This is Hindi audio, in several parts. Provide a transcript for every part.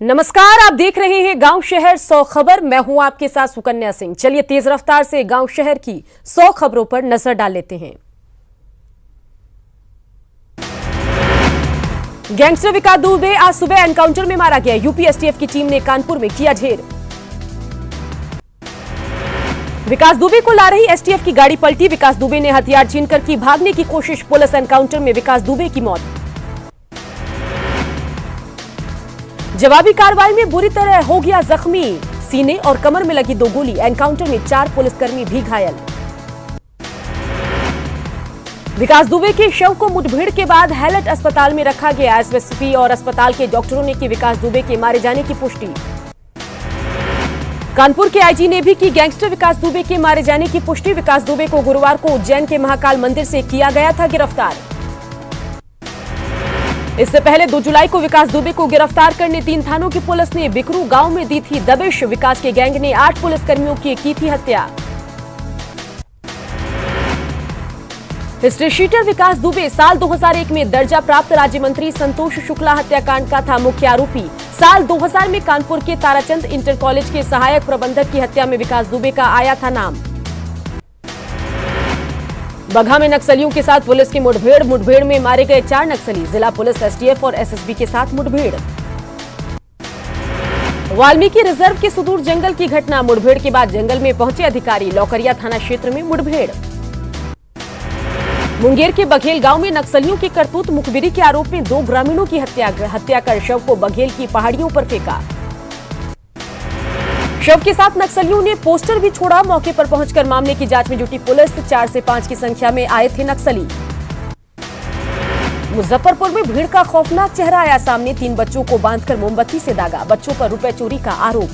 नमस्कार, आप देख रहे हैं गांव शहर 100 खबर। मैं हूं आपके साथ सुकन्या सिंह। चलिए तेज रफ्तार से गांव शहर की 100 खबरों पर नजर डाल लेते हैं। गैंगस्टर विकास दुबे आज सुबह एनकाउंटर में मारा गया। यूपी एसटीएफ की टीम ने कानपुर में किया ढेर। विकास दुबे को ला रही एसटीएफ की गाड़ी पलटी। विकास दुबे ने हथियार छीनकर की भागने की कोशिश। पुलिस एनकाउंटर में विकास दुबे की मौत। जवाबी कार्रवाई में बुरी तरह हो गया जख्मी। सीने और कमर में लगी 2 गोली। एनकाउंटर में 4 पुलिसकर्मी भी घायल। विकास दुबे के शव को मुठभेड़ के बाद हैलट अस्पताल में रखा गया। एसएसपी और अस्पताल के डॉक्टरों ने की विकास दुबे के मारे जाने की पुष्टि। कानपुर के आईजी ने भी की गैंगस्टर विकास दुबे के मारे जाने की पुष्टि। विकास दुबे को गुरुवार को उज्जैन के महाकाल मंदिर से किया गया था गिरफ्तार। इससे पहले 2 जुलाई को विकास दुबे को गिरफ्तार करने 3 थानों की पुलिस ने बिकरू गांव में दी थी दबिश। विकास के गैंग ने 8 पुलिसकर्मियों की थी हत्या। हिस्ट्री शीटर विकास दुबे साल 2001 में दर्जा प्राप्त राज्य मंत्री संतोष शुक्ला हत्याकांड का था मुख्य आरोपी। साल 2000 में कानपुर के ताराचंद इंटर कॉलेज के सहायक प्रबंधक की हत्या में विकास दुबे का आया था नाम। बगहा में नक्सलियों के साथ पुलिस की मुठभेड़ में मारे गए 4 नक्सली। जिला पुलिस एसटीएफ और एसएसबी के साथ मुठभेड़। वाल्मीकि रिजर्व के सुदूर जंगल की घटना। मुठभेड़ के बाद जंगल में पहुंचे अधिकारी। लौकरिया थाना क्षेत्र में मुठभेड़। मुंगेर के बघेल गांव में नक्सलियों की करतूत। मुखबिरी के आरोप में 2 ग्रामीणों की हत्या कर शव को बघेल की पहाड़ियों पर फेंका। शव के साथ नक्सलियों ने पोस्टर भी छोड़ा। मौके पर पहुंचकर मामले की जांच में जुटी पुलिस। 4 से 5 की संख्या में आए थे नक्सली। मुजफ्फरपुर में भीड़ का खौफनाक चेहरा आया सामने। 3 बच्चों को बांधकर मोमबत्ती से दागा। बच्चों पर रुपए चोरी का आरोप।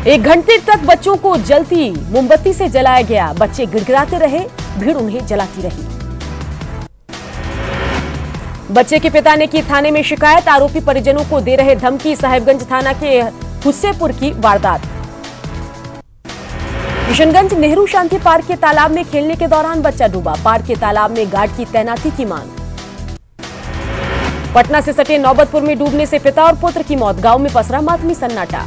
1 घंटे तक बच्चों को जलती मोमबत्ती से जलाया गया। बच्चे गिड़गिड़ाते रहे, भीड़ उन्हें जलाती रही। बच्चे के पिता ने की थाने में शिकायत। आरोपी परिजनों को दे रहे धमकी। साहेबगंज थाना के हुस्सेपुर की वारदात। किशनगंज नेहरू शांति पार्क के तालाब में खेलने के दौरान बच्चा डूबा। पार्क के तालाब में गार्ड की तैनाती की मांग। पटना से सटे नौबतपुर में डूबने से पिता और पुत्र की मौत। गांव में पसरा मातमी सन्नाटा।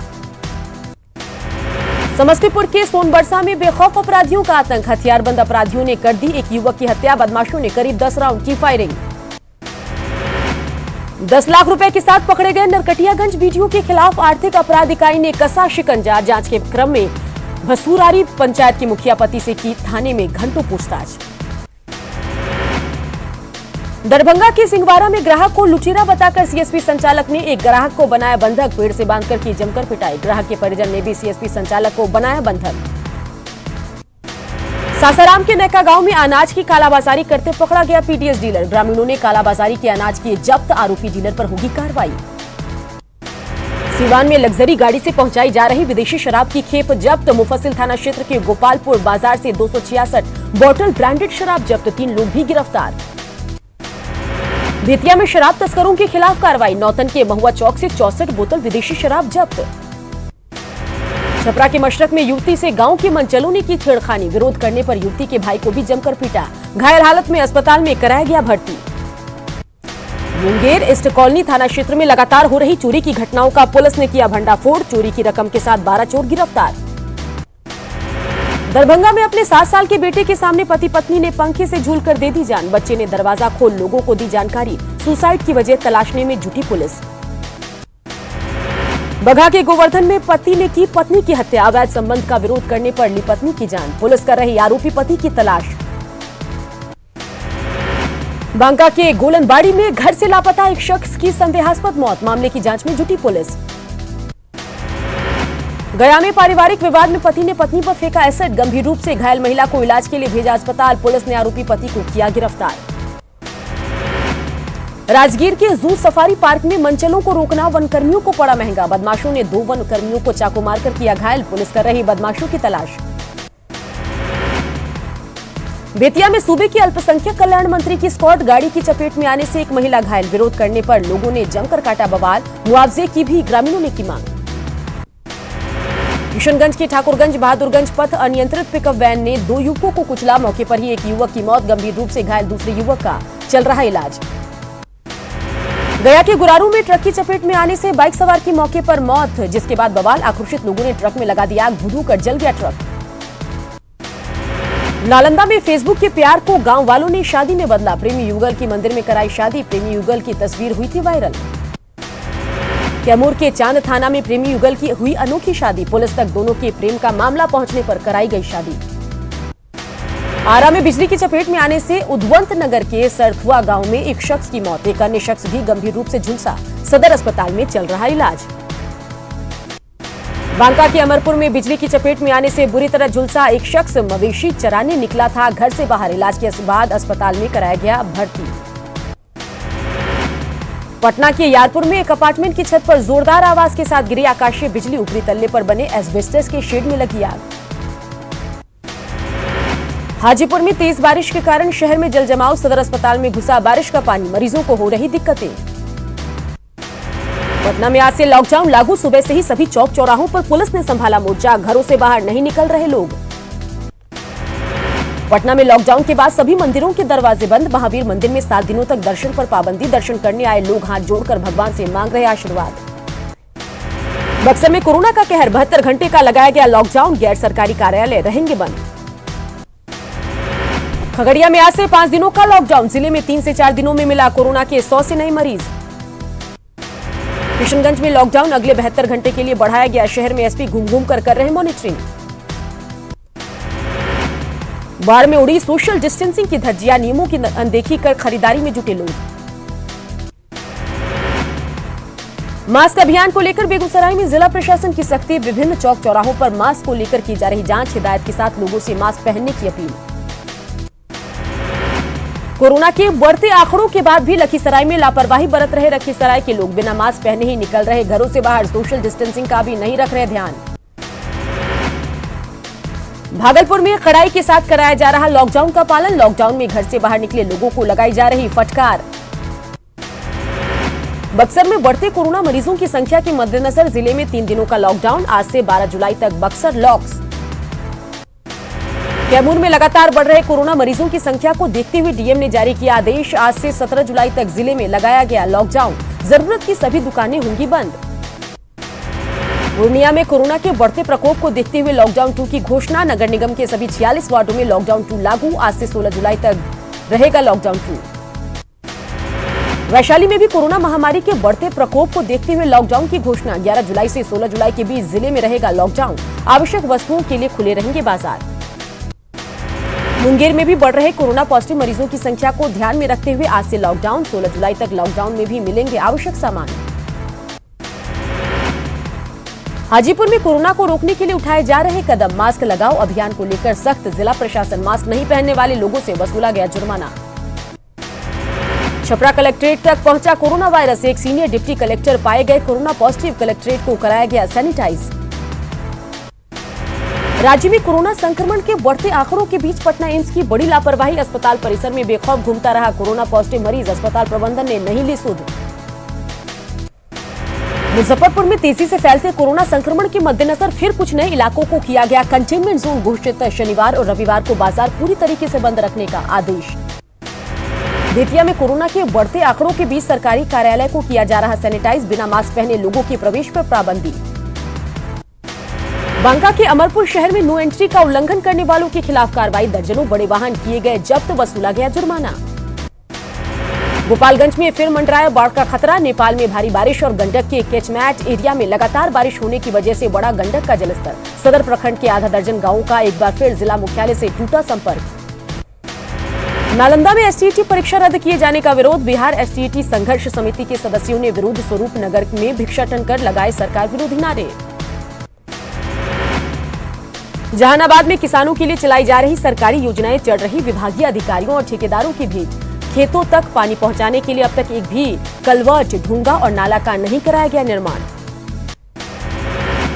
समस्तीपुर के सोनबरसा में बेखौफ अपराधियों का आतंक। हथियारबंद अपराधियों ने कर दी एक युवक की हत्या। बदमाशों ने करीब 10 राउंड की फायरिंग। 10 लाख रुपए के साथ पकड़े गए नरकटियागंज बीडीओ के खिलाफ आर्थिक अपराध इकाई ने कसा शिकंजा। जांच के क्रम में भसूरारी पंचायत के मुखिया पति से की थाने में घंटों पूछताछ। दरभंगा के सिंहवाड़ा में ग्राहक को लुटेरा बताकर सीएसपी संचालक ने एक ग्राहक को बनाया बंधक। पेड़ से बांधकर की जमकर पिटाई। ग्राहक के परिजन ने भी सीएसपी संचालक को बनाया बंधक। सासाराम के नैका गांव में अनाज की कालाबाजारी करते पकड़ा गया पीडीएस डीलर। ग्रामीणों ने कालाबाजारी के अनाज किए जब्त। आरोपी डीलर पर होगी कार्रवाई। सीवान में लग्जरी गाड़ी से पहुंचाई जा रही विदेशी शराब की खेप जब्त। मुफस्सिल थाना क्षेत्र के गोपालपुर बाजार से 266 बोतल ब्रांडेड शराब जब्त। 3 लोग भी गिरफ्तार। बेतिया में शराब तस्करों के खिलाफ कार्रवाई। नौतन के महुआ चौक से 64 बोतल विदेशी शराब जब्त। छपरा के मशरक में युवती से गांव के मनचलों ने की छेड़खानी। विरोध करने पर युवती के भाई को भी जमकर पीटा। घायल हालत में अस्पताल में कराया गया भर्ती। मुंगेर ईस्ट कॉलोनी थाना क्षेत्र में लगातार हो रही चोरी की घटनाओं का पुलिस ने किया भंडाफोड़। चोरी की रकम के साथ 12 चोर गिरफ्तार। दरभंगा में अपने 7 साल के बेटे के सामने पति पत्नी ने पंखे से झूलकर दे दी जान। बच्चे ने दरवाजा खोल लोगों को दी जानकारी। सुसाइड की वजह तलाशने में जुटी पुलिस। बगहा के गोवर्धन में पति ने की पत्नी की हत्या। अवैध संबंध का विरोध करने पर ली पत्नी की जान। पुलिस कर रही आरोपी पति की तलाश। बांका के गोलनबाड़ी में घर से लापता एक शख्स की संदेहास्पद मौत। मामले की जांच में जुटी पुलिस। गया में पारिवारिक विवाद में पति ने पत्नी पर फेंका एसिड। गंभीर रूप से घायल महिला को इलाज के लिए भेजा अस्पताल। पुलिस ने आरोपी पति को किया गिरफ्तार। राजगीर के जू सफारी पार्क में मनचलों को रोकना वनकर्मियों को पड़ा महंगा। बदमाशों ने 2 वनकर्मियों को चाकू मारकर किया घायल। पुलिस कर रही बदमाशों की तलाश। बेतिया में सूबे के अल्पसंख्यक कल्याण मंत्री की स्कॉट गाड़ी की चपेट में आने से एक महिला घायल। विरोध करने पर लोगों ने जमकर काटा बवाल। मुआवजे की भी ग्रामीणों ने की मांग। किशनगंज के ठाकुरगंज बहादुरगंज पथ अनियंत्रित पिकअप वैन ने 2 युवकों को कुचला। मौके पर ही एक युवक की मौत। गंभीर रूप से घायल दूसरे युवक का चल रहा इलाज। गया के गुरारू में ट्रक की चपेट में आने से बाइक सवार की मौके पर मौत, जिसके बाद बवाल। आक्रोशित लोगों ने ट्रक में लगा दिया आग, धुआं कर जल गया ट्रक। नालंदा में फेसबुक के प्यार को गांव वालों ने शादी में बदला, प्रेमी युगल की मंदिर में कराई शादी, प्रेमी युगल की तस्वीर हुई थी वायरल। कैमूर के चांद थाना में प्रेमी युगल की हुई अनोखी शादी, पुलिस तक दोनों के प्रेम का मामला पहुंचने पर कराई गई शादी। आरा में बिजली की चपेट में आने से उद्वंत नगर के सरथुआ गांव में एक शख्स की मौत, एक अन्य शख्स भी गंभीर रूप से झुलसा, सदर अस्पताल में चल रहा इलाज। बांका के अमरपुर में बिजली की चपेट में आने से बुरी तरह झुलसा एक शख्स, मवेशी चराने निकला था घर से बाहर, इलाज के बाद अस्पताल में कराया गया भर्ती। पटना के यारपुर में एक अपार्टमेंट की छत पर जोरदार आवाज के साथ गिरी आकाशीय बिजली, ऊपरी तल्ले पर बने एस्बेस्टस के शेड में लगी आग। हाजीपुर में तेज बारिश के कारण शहर में जलजमाव, सदर अस्पताल में घुसा बारिश का पानी, मरीजों को हो रही दिक्कतें। पटना में आज से लॉकडाउन लागू, सुबह से ही सभी चौक चौराहों पर पुलिस ने संभाला मोर्चा, घरों से बाहर नहीं निकल रहे लोग। पटना में लॉकडाउन के बाद सभी मंदिरों के दरवाजे बंद, महावीर मंदिर में 7 दिनों तक दर्शन पर पाबंदी, दर्शन करने आए लोग हाथ जोड़कर भगवान से मांग रहे आशीर्वाद। बक्सर में कोरोना का कहर, 72 घंटे का लगाया गया लॉकडाउन, गैर सरकारी कार्यालय रहेंगे बंद। खगड़िया में आज से 5 दिनों का लॉकडाउन, जिले में 3 से 4 दिनों में मिला कोरोना के 100 से नए मरीज। किशनगंज में लॉकडाउन अगले 72 घंटे के लिए बढ़ाया गया, शहर में एसपी घूम घूम कर रहे मॉनिटरिंग। बाढ़ में उड़ी सोशल डिस्टेंसिंग की धज्जियां, नियमों की अनदेखी कर खरीदारी में जुटे लोग। मास्क अभियान को लेकर बेगूसराय में जिला प्रशासन की सख्ती, विभिन्न चौक चौराहों पर मास्क को लेकर की जा रही जांच, हिदायत के साथ लोगों से मास्क पहनने की अपील। कोरोना के बढ़ते आंकड़ों के बाद भी लखीसराय में लापरवाही बरत रहे लखीसराय के लोग, बिना मास्क पहने ही निकल रहे घरों से बाहर, सोशल डिस्टेंसिंग का भी नहीं रख रहे ध्यान। भागलपुर में कड़ाई के साथ कराया जा रहा लॉकडाउन का पालन, लॉकडाउन में घर से बाहर निकले लोगों को लगाई जा रही फटकार। बक्सर में बढ़ते कोरोना मरीजों की संख्या के मद्देनजर जिले में 3 दिनों का लॉकडाउन, आज से 12 जुलाई तक बक्सर लॉक्स। कैमूर में लगातार बढ़ रहे कोरोना मरीजों की संख्या को देखते हुए डीएम ने जारी किया आदेश, आज से 17 जुलाई तक जिले में लगाया गया लॉकडाउन, जरूरत की सभी दुकानें होंगी बंद। पूर्णिया में कोरोना के बढ़ते प्रकोप को देखते हुए लॉकडाउन 2 की घोषणा, नगर निगम के सभी 46 वार्डों में लॉकडाउन 2 लागू, आज से 16 जुलाई तक रहेगा लॉकडाउन 2। वैशाली में भी कोरोना महामारी के बढ़ते प्रकोप को देखते हुए लॉकडाउन की घोषणा, 11 जुलाई से 16 जुलाई के बीच जिले में रहेगा लॉकडाउन, आवश्यक वस्तुओं के लिए खुले रहेंगे बाजार। मुंगेर में भी बढ़ रहे कोरोना पॉजिटिव मरीजों की संख्या को ध्यान में रखते हुए आज से लॉकडाउन, 16 जुलाई तक लॉकडाउन में भी मिलेंगे आवश्यक सामान। हाजीपुर में कोरोना को रोकने के लिए उठाए जा रहे कदम, मास्क लगाओ अभियान को लेकर सख्त, जिला प्रशासन, मास्क नहीं पहनने वाले लोगों से वसूला गया जुर्माना। छपरा कलेक्ट्रेट तक पहुंचा कोरोना वायरस, एक सीनियर डिप्टी कलेक्टर पाए गए कोरोना पॉजिटिव, कलेक्ट्रेट को कराया गया सैनिटाइज। राज्य में कोरोना संक्रमण के बढ़ते आंकड़ों के बीच पटना एम्स की बड़ी लापरवाही, अस्पताल परिसर में बेखौफ घूमता रहा कोरोना पॉजिटिव मरीज, अस्पताल प्रबंधन ने नहीं ली सुध। मुजफ्फरपुर में तेजी से फैलते कोरोना संक्रमण के मद्देनजर फिर कुछ नए इलाकों को किया गया कंटेनमेंट जोन घोषित, शनिवार और रविवार को बाजार पूरी तरीके से बंद रखने का आदेश। बेतिया में कोरोना के बढ़ते आंकड़ों के बीच सरकारी कार्यालय को किया जा रहा सैनिटाइज, बिना मास्क पहने लोगों के प्रवेश पर पाबंदी। बांका के अमरपुर शहर में नो एंट्री का उल्लंघन करने वालों के खिलाफ कार्रवाई, दर्जनों बड़े वाहन किए गए जब्त, वसूला गया जुर्माना। गोपालगंज में फिर मंडराया बाढ़ का खतरा, नेपाल में भारी बारिश और गंडक के कैचमेंट एरिया में लगातार बारिश होने की वजह से बढ़ा गंडक का जलस्तर, सदर प्रखंड के आधा दर्जन गांवों का एक बार फिर जिला मुख्यालय से टूटा संपर्क। नालंदा में एसटीईटी परीक्षा रद्द किए जाने का विरोध, बिहार एसटीईटी संघर्ष समिति के सदस्यों ने विरोध स्वरूप नगर में भिक्षाटन कर लगाए सरकार विरोधी नारे। जहानाबाद में किसानों के लिए चलाई जा रही सरकारी योजनाएं चढ़ रही विभागीय अधिकारियों और ठेकेदारों के बीच, खेतों तक पानी पहुंचाने के लिए अब तक एक भी कलवर्ट, ढूंगा और नाला का नहीं कराया गया निर्माण।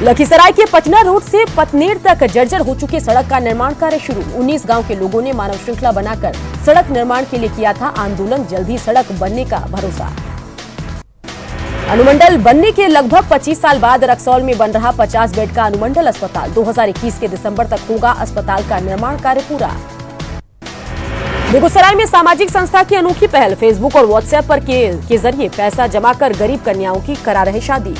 लखीसराय के पचना रोड से पतनेर तक जर्जर हो चुके सड़क का निर्माण कार्य शुरू, 19 गांव के लोगों ने मानव श्रृंखला बनाकर सड़क निर्माण के लिए किया था आंदोलन, जल्द ही सड़क बनने का भरोसा। अनुमंडल बनने के लगभग 25 साल बाद रक्सौल में बन रहा 50 बेड का अनुमंडल अस्पताल, 2021 के दिसंबर तक होगा अस्पताल का निर्माण कार्य पूरा। बेगूसराय में सामाजिक संस्था की अनोखी पहल, फेसबुक और व्हाट्सएप पर के जरिए पैसा जमा कर गरीब कन्याओं की करा रहे शादी।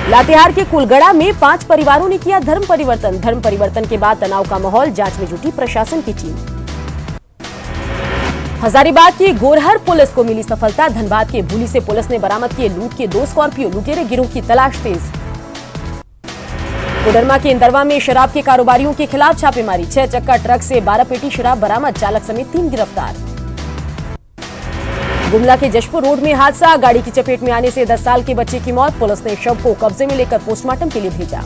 लातेहार के कुलगड़ा में 5 परिवारों ने किया धर्म परिवर्तन के बाद तनाव का माहौल, जांच में जुटी प्रशासन की टीम। हजारीबाग की गोरहर पुलिस को मिली सफलता, धनबाद के भूली से पुलिस ने बरामद किए लूट के 2 स्कॉर्पियो, लुटेरे गिरोह की तलाश तेज। कोडरमा के इंदरवा में शराब के कारोबारियों के खिलाफ छापेमारी, 6 चक्का ट्रक से 12 पेटी शराब बरामद, चालक समेत 3 गिरफ्तार। गुमला के जशपुर रोड में हादसा, गाड़ी की चपेट में आने से 10 साल के बच्चे की मौत, पुलिस ने शव को कब्जे में लेकर पोस्टमार्टम के लिए भेजा।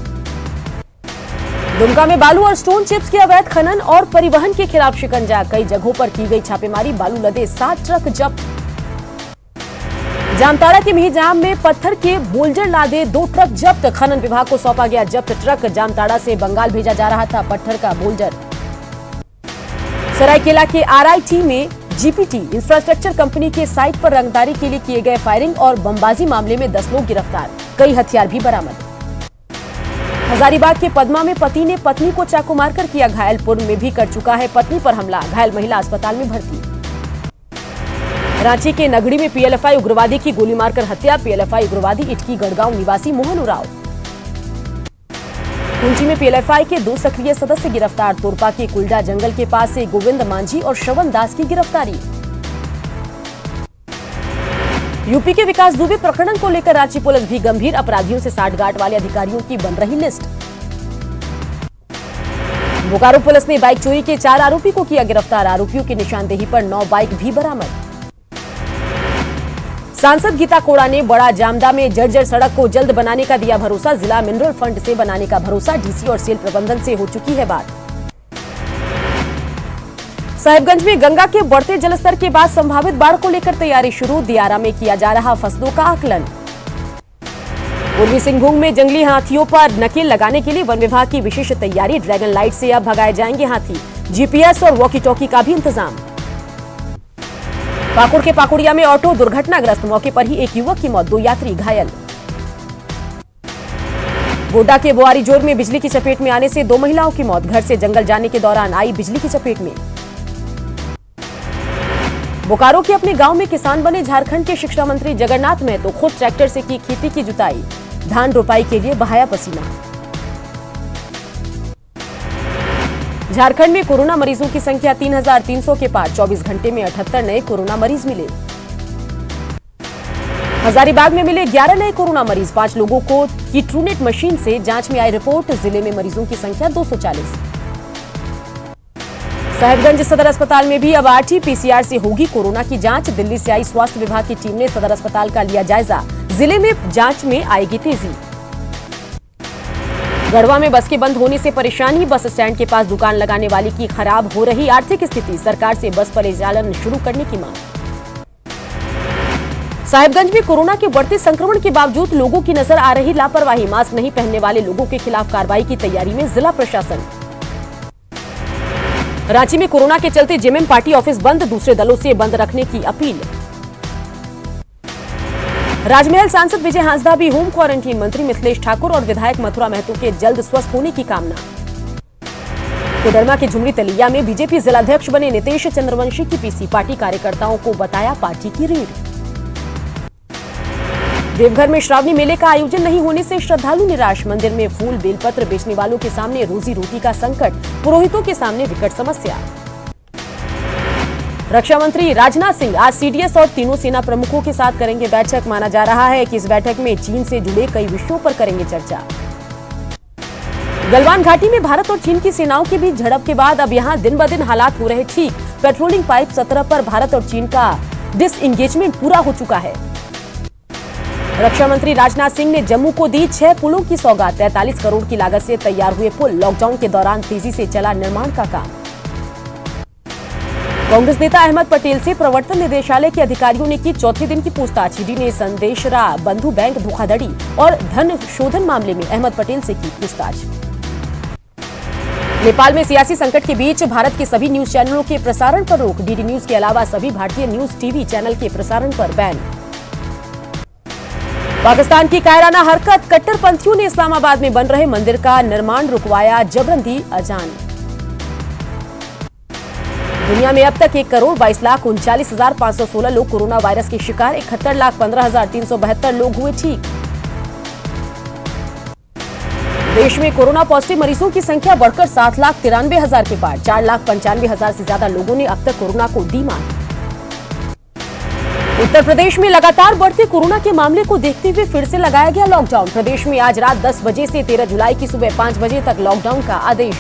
दुमका में बालू और स्टोन चिप्स के अवैध खनन और परिवहन के खिलाफ शिकंजा, कई जगहों पर की गई छापेमारी, बालू लदे 7 ट्रक जब्त। जामताड़ा के मिहिजाम में पत्थर के बोल्डर लादे 2 ट्रक जब्त, खनन विभाग को सौंपा गया जब्त ट्रक, जामताड़ा से बंगाल भेजा जा रहा था पत्थर का बोल्डर। सरायकेला के आरआईटी में जीपीटी इंफ्रास्ट्रक्चर कंपनी के साइट पर रंगदारी के लिए किए गए फायरिंग और बमबाजी मामले में 10 लोग गिरफ्तार, कई हथियार भी बरामद। हजारीबाग के पदमा में पति ने पत्नी को चाकू मारकर किया घायल, पूर्व में भी कर चुका है पत्नी पर हमला, घायल महिला अस्पताल में भर्ती। रांची के नगड़ी में पीएलएफआई उग्रवादी की गोली मारकर हत्या, पीएलएफआई उग्रवादी इटकी गढ़गांव निवासी मोहन उराव। कुंची में पीएलएफआई के 2 सक्रिय सदस्य गिरफ्तार, तोरपा के कुलडा जंगल के पास से गोविंद मांझी और श्रवण दास की गिरफ्तारी। यूपी के विकास दुबे प्रकरण को लेकर रांची पुलिस भी गंभीर, अपराधियों से साठगांठ वाले अधिकारियों की बन रही लिस्ट। बोकारो पुलिस ने बाइक चोरी के 4 आरोपी को किया गिरफ्तार, आरोपियों की निशानदेही पर 9 बाइक भी बरामद। सांसद गीता कोड़ा ने बड़ा जामदा में जर्जर सड़क को जल्द बनाने का दिया भरोसा, जिला मिनरल फंड से बनाने का भरोसा, डीसी और सेल प्रबंधन से हो चुकी है बात। साहिबगंज में गंगा के बढ़ते जलस्तर के बाद संभावित बाढ़ को लेकर तैयारी शुरू, दियारा में किया जा रहा फसलों का आकलन। पूर्वी सिंहभूम में जंगली हाथियों पर नकेल लगाने के लिए वन विभाग की विशेष तैयारी, ड्रैगन लाइट से अब भगाए जाएंगे हाथी, जीपीएस और वॉकी टॉकी का भी इंतजाम। पाकुड़ के पाकुड़िया में ऑटो दुर्घटनाग्रस्त, मौके पर ही एक युवक की मौत, 2 यात्री घायल। गोड्डा के बोआरीजोर में बिजली की चपेट में आने से 2 महिलाओं की मौत, घर से जंगल जाने के दौरान आई बिजली की चपेट में। बोकारो के अपने गांव में किसान बने झारखंड के शिक्षा मंत्री जगन्नाथ महतो, खुद ट्रैक्टर से की खेती की जुताई, धान रोपाई के लिए बहाया पसीना। झारखंड में कोरोना मरीजों की संख्या 3,300 के पार, 24 घंटे में 78 नए कोरोना मरीज मिले। हजारीबाग में मिले 11 नए कोरोना मरीज, 5 लोगों को की ट्रूनेट मशीन से जांच में आई रिपोर्ट, जिले में मरीजों की संख्या 240। साहिबगंज सदर अस्पताल में भी अब RT-PCR से होगी कोरोना की जांच, दिल्ली से आई स्वास्थ्य विभाग की टीम ने सदर अस्पताल का लिया जायजा, जिले में जांच में आएगी तेजी। गढ़वा में बस के बंद होने से परेशानी, बस स्टैंड के पास दुकान लगाने वाली की खराब हो रही आर्थिक स्थिति, सरकार से बस परिचालन शुरू करने की मांग। साहिबगंज में कोरोना के बढ़ते संक्रमण के बावजूद लोगों की नजर आ रही लापरवाही, मास्क नहीं पहनने वाले लोगों के खिलाफ कार्रवाई की तैयारी में जिला प्रशासन। रांची में कोरोना के चलते जेएमएम पार्टी ऑफिस बंद, दूसरे दलों से बंद रखने की अपील। राजमहल सांसद विजय हांसदा भी होम क्वारंटीन, मंत्री मिथिलेश ठाकुर और विधायक मथुरा महतो के जल्द स्वस्थ होने की कामना। कोडरमा के झुमरी तलिया में बीजेपी जिलाध्यक्ष बने नितेश चंद्रवंशी की पीसी, पार्टी कार्यकर्ताओं को बताया पार्टी की रीढ़। देवघर में श्रावणी मेले का आयोजन नहीं होने से श्रद्धालु निराश, मंदिर में फूल बेलपत्र बेचने वालों के सामने रोजी रोटी का संकट, पुरोहितों के सामने विकट समस्या। रक्षा मंत्री राजनाथ सिंह आज सीडीएस और तीनों सेना प्रमुखों के साथ करेंगे बैठक, माना जा रहा है कि इस बैठक में चीन से जुड़े कई विषयों पर करेंगे चर्चा। गलवान घाटी में भारत और चीन की सेनाओं के बीच झड़प के बाद अब यहां दिन ब दिन हालात हो रहे ठीक, पेट्रोलिंग पाइप 17 पर भारत और चीन का डिसएंगेजमेंट पूरा हो चुका है। रक्षा मंत्री राजनाथ सिंह ने जम्मू को दी 6 पुलों की सौगात, 43 करोड़ की लागत से तैयार हुए पुल, लॉकडाउन के दौरान तेजी से चला निर्माण का काम। कांग्रेस नेता अहमद पटेल से प्रवर्तन निदेशालय के अधिकारियों ने की चौथे दिन की पूछताछ, ईडी ने संदेशरा बंधु बैंक धोखाधड़ी और धन शोधन मामले में अहमद पटेल से की पूछताछ। नेपाल में सियासी संकट के बीच भारत के सभी न्यूज चैनलों के प्रसारण पर रोक, डीडी न्यूज के अलावा सभी भारतीय न्यूज टीवी चैनल के प्रसारण पर बैन। पाकिस्तान की कायराना हरकत, कट्टरपंथियों ने इस्लामाबाद में बन रहे मंदिर का निर्माण रुकवाया, जबरन दी अजान। दुनिया में अब तक 1,22,39,516 लोग कोरोना वायरस के शिकार, 71,15,372 लोग हुए ठीक। देश में कोरोना पॉजिटिव मरीजों की संख्या बढ़कर 7,93,000 के पार, 4,95,000 से ज्यादा लोगों ने अब तक कोरोना को दी मात। उत्तर प्रदेश में लगातार बढ़ते कोरोना के मामले को देखते हुए फिर से लगाया गया लॉकडाउन। प्रदेश में आज रात 10 बजे से 13 जुलाई की सुबह 5 बजे तक लॉकडाउन का आदेश।